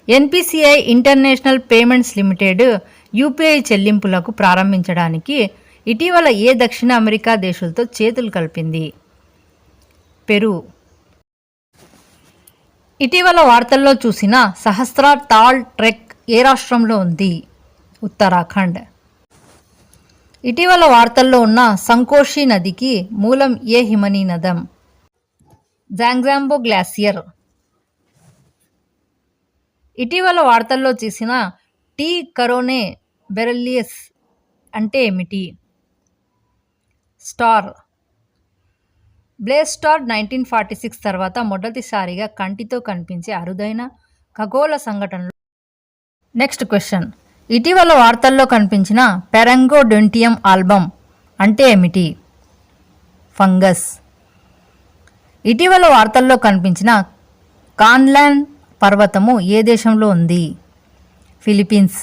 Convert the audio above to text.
NPCI international payments limited UPI చెల్లింపులకు ప్రారంభించడానికి ఇటీవల ఏ దక్షిణ అమెరికా దేశాలతో చేతులు కలిపింది? పెరు. ఇటీవల వార్తల్లో చూసిన సహస్ర తాల్ ట్రెక్ ఏ రాష్ట్రంలో ఉంది? ఉత్తరాఖండ్. ఇటీవల వార్తల్లో ఉన్న సంకోషి నదికి మూలం ఏ హిమనీనదం? జాంగ్జాంబో గ్లాసియర్. ఇటీవల వార్తల్లో చూసిన టీ కరోనే బెరెలియస్ అంటే ఏమిటి? స్టార్. బ్లేజ్ స్టార్ 1946 తర్వాత మొదటిసారిగా కంటితో కనిపించే అరుదైన ఖగోళ సంఘటనలు. Next question. ఇటీవల వార్తల్లో కనిపించిన పెరంగోడొంటియం ఆల్బమ్ అంటే ఏమిటి? ఫంగస్. ఇటీవల వార్తల్లో కనిపించిన కాన్లాన్ పర్వతము ఏ దేశంలో ఉంది? ఫిలిప్పీన్స్.